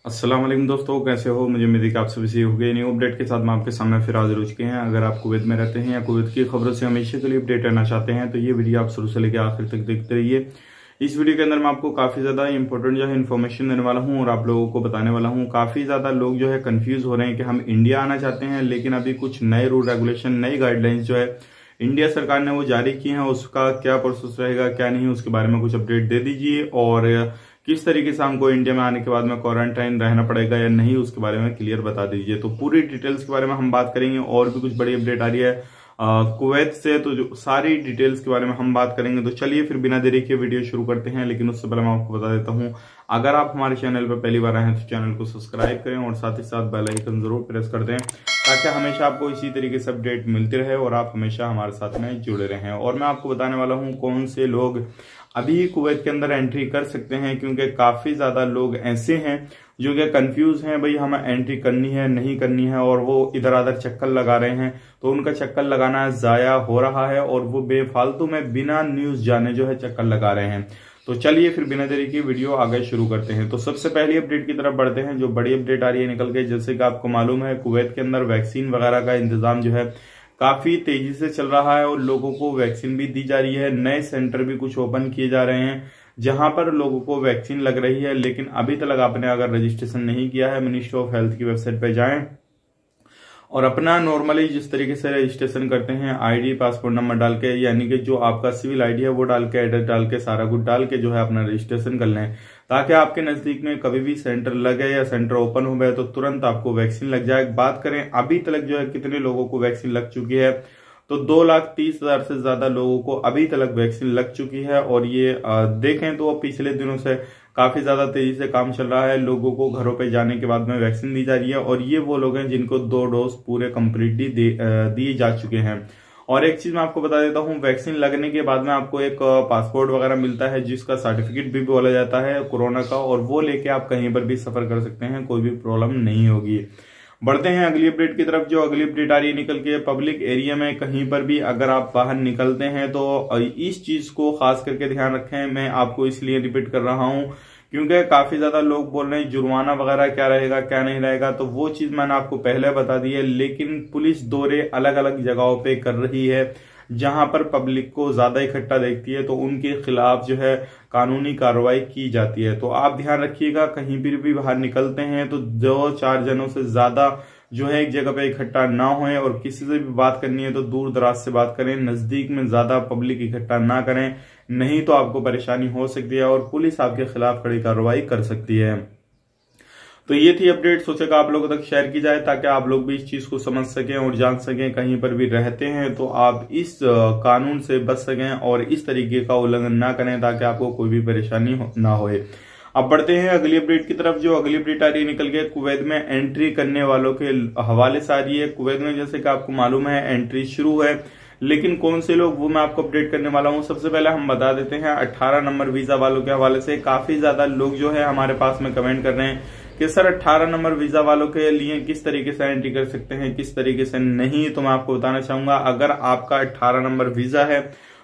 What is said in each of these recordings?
अस्सलाम वालेकुम दोस्तों, कैसे हो? मुझे उम्मीद है कि आप सभी सही हो गए। न्यू अपडेट के साथ मैं आपके सामने फिर हाजिर हो चुके हैं। अगर आप कुवैत में रहते हैं या कुवैत की खबरों से हमेशा के लिए अपडेट रहना चाहते हैं तो ये वीडियो आप शुरू से लेकर आखिर तक देखते रहिए। इस वीडियो के अंदर मैं आपको काफी ज्यादा इंपॉर्टेंट जो है इन्फॉर्मेशन देने वाला हूं और आप लोगों को बताने वाला हूं। काफी ज्यादा लोग जो है कंफ्यूज हो रहे हैं कि हम इंडिया आना चाहते हैं, लेकिन अभी कुछ नए रूल रेगुलेशन, नई गाइडलाइंस जो है इंडिया सरकार ने वो जारी की है, उसका क्या प्रोसेस रहेगा क्या नहीं, उसके बारे में कुछ अपडेट दे दीजिए। और किस तरीके से हमको इंडिया में आने के बाद में क्वारंटाइन रहना पड़ेगा या नहीं, उसके बारे में क्लियर बता दीजिए। तो पूरी डिटेल्स के बारे में हम बात करेंगे। और भी कुछ बड़ी अपडेट आ रही है कुवैत से, तो जो सारी डिटेल्स के बारे में हम बात करेंगे। तो चलिए फिर बिना देरी के वीडियो शुरू करते हैं। लेकिन उससे पहले मैं आपको बता देता हूं, अगर आप हमारे चैनल पर पहली बार आए हैं तो चैनल को सब्सक्राइब करें और साथ ही साथ बेल आइकन जरूर प्रेस कर दें, ताकि हमेशा आपको इसी तरीके से अपडेट मिलती रहे और आप हमेशा हमारे साथ में जुड़े रहें। और मैं आपको बताने वाला हूं कौन से लोग अभी कुवैत के अंदर एंट्री कर सकते हैं, क्योंकि काफी ज्यादा लोग ऐसे हैं जो कि कंफ्यूज हैं, भाई हमें एंट्री करनी है नहीं करनी है, और वो इधर उधर चक्कर लगा रहे हैं। तो उनका चक्कर लगाना जाया हो रहा है और वो बेफालतू में बिना न्यूज जाने जो है चक्कर लगा रहे हैं। तो चलिए फिर बिना देरी की वीडियो आगे शुरू करते हैं। तो सबसे पहली अपडेट की तरफ बढ़ते हैं। जो बड़ी अपडेट आ रही है निकल के, जैसे कि आपको मालूम है कुवैत के अंदर वैक्सीन वगैरह का इंतजाम जो है काफी तेजी से चल रहा है और लोगों को वैक्सीन भी दी जा रही है। नए सेंटर भी कुछ ओपन किए जा रहे हैं जहां पर लोगों को वैक्सीन लग रही है। लेकिन अभी तक आपने अगर रजिस्ट्रेशन नहीं किया है, मिनिस्ट्री ऑफ हेल्थ की वेबसाइट पर जाएं और अपना नॉर्मली जिस तरीके से रजिस्ट्रेशन करते हैं आईडी, पासपोर्ट नंबर डाल के, यानी कि जो आपका सिविल आईडी है वो डाल के, एड्रेस डाल के, सारा कुछ डाल के जो है अपना रजिस्ट्रेशन कर लें, ताकि आपके नजदीक में कभी भी सेंटर लगे या सेंटर ओपन हो गए तो तुरंत आपको वैक्सीन लग जाए। बात करें अभी तक जो है कितने लोगों को वैक्सीन लग चुकी है, तो 2,30,000 से ज्यादा लोगों को अभी तक वैक्सीन लग चुकी है। और ये देखें तो पिछले दिनों से काफी ज्यादा तेजी से काम चल रहा है। लोगों को घरों पे जाने के बाद में वैक्सीन दी जा रही है और ये वो लोग हैं जिनको 2 डोज पूरे कंप्लीटली दिए जा चुके हैं। और एक चीज मैं आपको बता देता हूँ, वैक्सीन लगने के बाद में आपको एक पासपोर्ट वगैरह मिलता है जिसका सर्टिफिकेट भी बोला जाता है कोरोना का, और वो लेके आप कहीं पर भी सफर कर सकते हैं, कोई भी प्रॉब्लम नहीं होगी। बढ़ते हैं अगली अपडेट की तरफ। जो अगली अपडेट आ रही है निकल के, पब्लिक एरिया में कहीं पर भी अगर आप बाहर निकलते हैं तो इस चीज को खास करके ध्यान रखें। मैं आपको इसलिए रिपीट कर रहा हूं क्योंकि काफी ज्यादा लोग बोल रहे हैं जुर्माना वगैरह क्या रहेगा क्या नहीं रहेगा, तो वो चीज मैंने आपको पहले बता दी है। लेकिन पुलिस दौरे अलग अलग जगहों पे कर रही है जहां पर पब्लिक को ज्यादा इकट्ठा देखती है, तो उनके खिलाफ जो है कानूनी कार्रवाई की जाती है। तो आप ध्यान रखिएगा, कहीं भी बाहर निकलते हैं तो 2-4 जनों से ज्यादा जो है एक जगह पे इकट्ठा ना होए, और किसी से भी बात करनी है तो दूर दराज से बात करें, नजदीक में ज्यादा पब्लिक इकट्ठा ना करें, नहीं तो आपको परेशानी हो सकती है और पुलिस आपके खिलाफ कड़ी कार्रवाई कर सकती है। तो ये थी अपडेट, सोचा आप लोगों तक शेयर की जाए ताकि आप लोग भी इस चीज को समझ सकें और जान सकें। कहीं पर भी रहते हैं तो आप इस कानून से बच सकें और इस तरीके का उल्लंघन ना करें, ताकि आपको कोई भी परेशानी ना होए। अब बढ़ते हैं अगली अपडेट की तरफ। जो अगली अपडेट आ रही है निकल के, कुवैत में एंट्री करने वालों के हवाले से आ रही है। कुवैत में जैसे कि आपको मालूम है एंट्री शुरू है, लेकिन कौन से लोग वो मैं आपको अपडेट करने वाला हूं। सबसे पहले हम बता देते हैं 18 नंबर वीजा वालों के हवाले से। काफी ज्यादा लोग जो है हमारे पास में कमेंट कर रहे हैं कि सर 18 नंबर वीजा वालों के लिए किस तरीके से एंट्री कर सकते हैं, किस तरीके से नहीं। तो मैं आपको बताना चाहूंगा, अगर आपका 18 नंबर वीजा है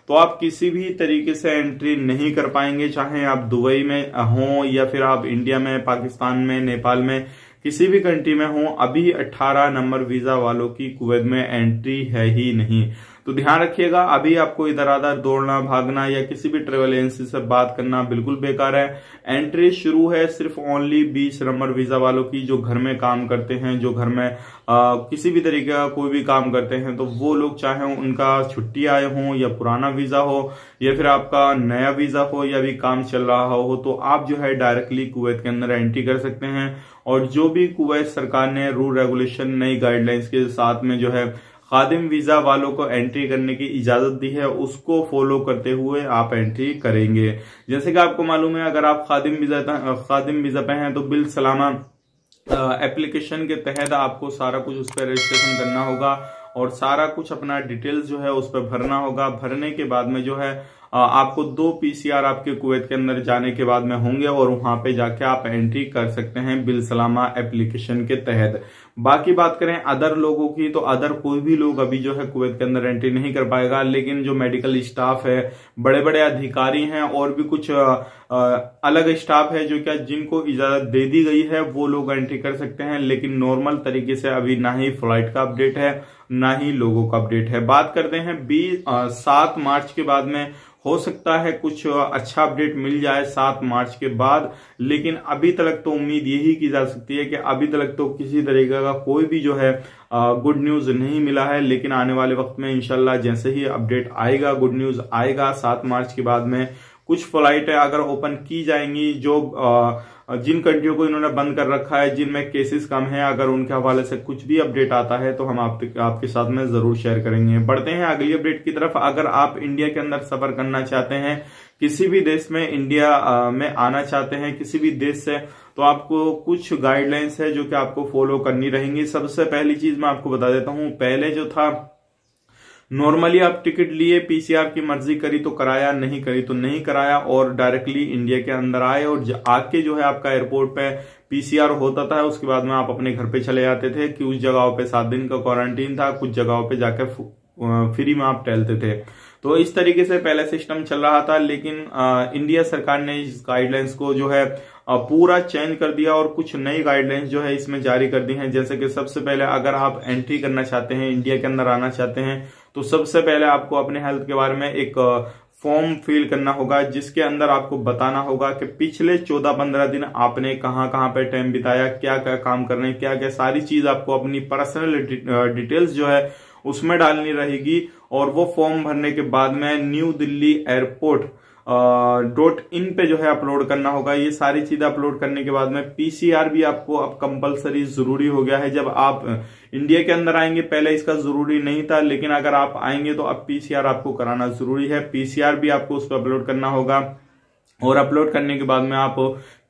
तो आप किसी भी तरीके से एंट्री नहीं कर पाएंगे, चाहे आप दुबई में हो या फिर आप इंडिया में, पाकिस्तान में, नेपाल में, किसी भी कंट्री में हो। अभी 18 नंबर वीजा वालों की कुवैत में एंट्री है ही नहीं। तो ध्यान रखिएगा, अभी आपको इधर उधर दौड़ना, भागना या किसी भी ट्रेवल एजेंसी से बात करना बिल्कुल बेकार है। एंट्री शुरू है सिर्फ ओनली 20 नंबर वीजा वालों की, जो घर में काम करते हैं, जो घर में किसी भी तरीके का कोई भी काम करते हैं। तो वो लोग चाहे उनका छुट्टी आए हो या पुराना वीजा हो या फिर आपका नया वीजा हो या भी काम चल रहा हो, तो आप जो है डायरेक्टली कुवैत के अंदर एंट्री कर सकते हैं। और जो भी कुवैत सरकार ने रूल रेगुलेशन, नई गाइडलाइंस के साथ में जो है खादिम वीजा वालों को एंट्री करने की इजाजत दी है, उसको फॉलो करते हुए आप एंट्री करेंगे। जैसे कि आपको मालूम है, अगर आप खादिम वीजा पे हैं तो बिल सलामा एप्लीकेशन के तहत आपको सारा कुछ उस पर रजिस्ट्रेशन करना होगा और सारा कुछ अपना डिटेल्स जो है उस पर भरना होगा। भरने के बाद में जो है आपको 2 PCR आपके कुवैत के अंदर जाने के बाद में होंगे और वहां पे जाके आप एंट्री कर सकते हैं बिल सलामा एप्लीकेशन के तहत। बाकी बात करें अदर लोगों की, तो अदर कोई भी लोग अभी जो है कुवैत के अंदर एंट्री नहीं कर पाएगा, लेकिन जो मेडिकल स्टाफ है, बड़े बड़े अधिकारी हैं और भी कुछ अलग स्टाफ है जो क्या जिनको इजाजत दे दी गई है वो लोग एंट्री कर सकते हैं। लेकिन नॉर्मल तरीके से अभी ना ही फ्लाइट का अपडेट है ना ही लोगों का अपडेट है। बात करते हैं 7 मार्च के बाद में हो सकता है कुछ अच्छा अपडेट मिल जाए 7 मार्च के बाद, लेकिन अभी तक तो उम्मीद यही की जा सकती है कि अभी तक तो किसी तरीके का कोई भी जो है गुड न्यूज नहीं मिला है। लेकिन आने वाले वक्त में इंशाल्लाह जैसे ही अपडेट आएगा, गुड न्यूज आएगा 7 मार्च के बाद में कुछ फ्लाइटें अगर ओपन की जाएंगी जो जिन कंट्रियों को इन्होंने बंद कर रखा है, जिनमें केसेस कम हैं, अगर उनके हवाले से कुछ भी अपडेट आता है तो हम आपके साथ में जरूर शेयर करेंगे। बढ़ते हैं अगली अपडेट की तरफ। अगर आप इंडिया के अंदर सफर करना चाहते हैं, किसी भी देश में इंडिया में आना चाहते हैं किसी भी देश से, तो आपको कुछ गाइडलाइंस है जो कि आपको फॉलो करनी रहेंगी। सबसे पहली चीज मैं आपको बता देता हूं, पहले जो था नॉर्मली आप टिकट लिए, पीसीआर की मर्जी करी तो कराया, नहीं करी तो नहीं कराया और डायरेक्टली इंडिया के अंदर आए और आके जो है आपका एयरपोर्ट पे पीसीआर होता था, उसके बाद में आप अपने घर पे चले जाते थे। कि उस जगहों पे 7 दिन का क्वारंटीन था, कुछ जगहों पे जाकर फ्री में आप टहलते थे। तो इस तरीके से पहले सिस्टम चल रहा था, लेकिन इंडिया सरकार ने इस गाइडलाइंस को जो है पूरा चेंज कर दिया और कुछ नई गाइडलाइंस जो है इसमें जारी कर दी हैं। जैसे कि सबसे पहले अगर आप एंट्री करना चाहते हैं, इंडिया के अंदर आना चाहते हैं, तो सबसे पहले आपको अपने हेल्थ के बारे में एक फॉर्म फिल करना होगा, जिसके अंदर आपको बताना होगा कि पिछले 14-15 दिन आपने कहां कहां पे टाइम बिताया, क्या क्या काम करने हैं, क्या क्या सारी चीज आपको अपनी पर्सनल डिटेल्स जो है उसमें डालनी रहेगी। और वो फॉर्म भरने के बाद में न्यू दिल्ली एयरपोर्ट .in पे जो है अपलोड करना होगा। ये सारी चीजें अपलोड करने के बाद में पीसीआर भी आपको अब कंपलसरी जरूरी हो गया है। जब आप इंडिया के अंदर आएंगे पहले इसका जरूरी नहीं था, लेकिन अगर आप आएंगे तो अब पीसीआर आपको कराना जरूरी है। पीसीआर भी आपको उस पर अपलोड करना होगा और अपलोड करने के बाद में आप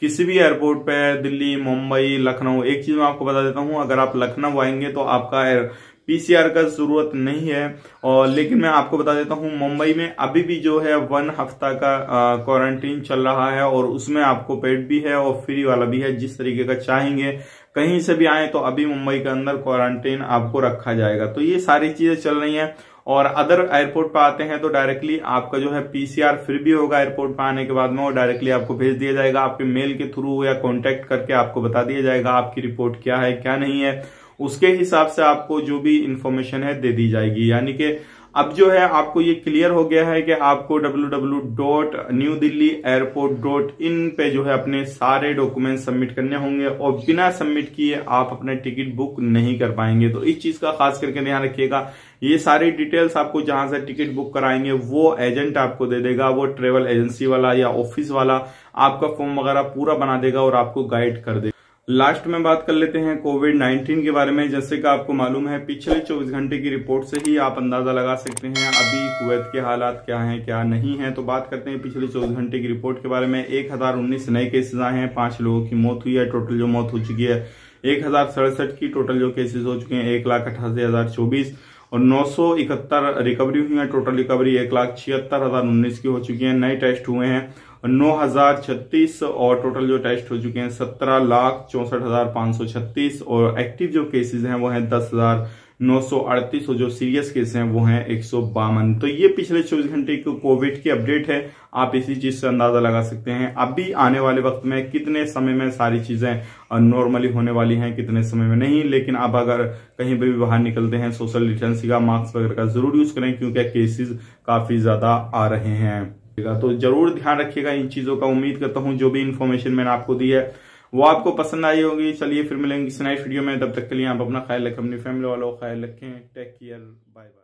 किसी भी एयरपोर्ट पे, दिल्ली, मुंबई, लखनऊ, एक चीज मैं आपको बता देता हूं, अगर आप लखनऊ आएंगे तो आपका पीसीआर का जरूरत नहीं है। और लेकिन मैं आपको बता देता हूं मुंबई में अभी भी जो है 1 हफ्ता का क्वारंटीन चल रहा है और उसमें आपको पेड भी है और फ्री वाला भी है। जिस तरीके का चाहेंगे कहीं से भी आए तो अभी मुंबई के अंदर क्वारंटीन आपको रखा जाएगा। तो ये सारी चीजें चल रही हैं। और अदर एयरपोर्ट पे आते हैं तो डायरेक्टली आपका जो है पीसीआर फ्री भी होगा एयरपोर्ट पे आने के बाद में, और डायरेक्टली आपको भेज दिया जाएगा आपके मेल के थ्रू या कॉन्टेक्ट करके आपको बता दिया जाएगा आपकी रिपोर्ट क्या है क्या नहीं है। उसके हिसाब से आपको जो भी इंफॉर्मेशन है दे दी जाएगी। यानी कि अब जो है आपको ये क्लियर हो गया है कि आपको www.newdelhiairport.in पे जो है अपने सारे डॉक्यूमेंट सबमिट करने होंगे और बिना सबमिट किए आप अपने टिकट बुक नहीं कर पाएंगे। तो इस चीज का खास करके ध्यान रखिएगा। ये सारी डिटेल्स आपको जहां से टिकट बुक कराएंगे वो एजेंट आपको दे देगा, वो ट्रेवल एजेंसी वाला या ऑफिस वाला आपका फॉर्म वगैरह पूरा बना देगा और आपको गाइड कर देगा। लास्ट में बात कर लेते हैं कोविड-19 के बारे में। जैसे कि आपको मालूम है पिछले 24 घंटे की रिपोर्ट से ही आप अंदाजा लगा सकते हैं अभी कुवैत के हालात क्या हैं क्या नहीं है। तो बात करते हैं पिछले 24 घंटे की रिपोर्ट के बारे में। 1019 नए केसेस आए हैं, 5 लोगों की मौत हुई है। टोटल जो मौत हो चुकी है 1067 की। टोटल जो केसेस हो चुके हैं 1,88,024 और 971 रिकवरी हुई है। टोटल रिकवरी 1,76,019 की हो चुकी है। नए टेस्ट हुए हैं 9,036 और टोटल जो टेस्ट हो चुके हैं 17,64,536 और एक्टिव जो केसेस हैं वो हैं 10,938 और जो सीरियस केस हैं वो हैं 152। तो ये पिछले 24 घंटे की कोविड की अपडेट है। आप इसी चीज से अंदाजा लगा सकते हैं अभी आने वाले वक्त में कितने समय में सारी चीजें नॉर्मली होने वाली हैं, कितने समय में नहीं। लेकिन अब अगर कहीं पर भी बाहर निकलते हैं सोशल डिस्टेंसिंग का, मास्क वगैरह का जरूर यूज करें क्योंकि केसेस काफी ज्यादा आ रहे हैं। तो जरूर ध्यान रखिएगा इन चीजों का। उम्मीद करता हूं जो भी इन्फॉर्मेशन मैंने आपको दी है वो आपको पसंद आई होगी। चलिए फिर मिलेंगे इस नेक्स्ट वीडियो में, तब तक के लिए आप अपना ख्याल रखें, अपनी फैमिली वालों का ख्याल रखें। Take care, bye bye.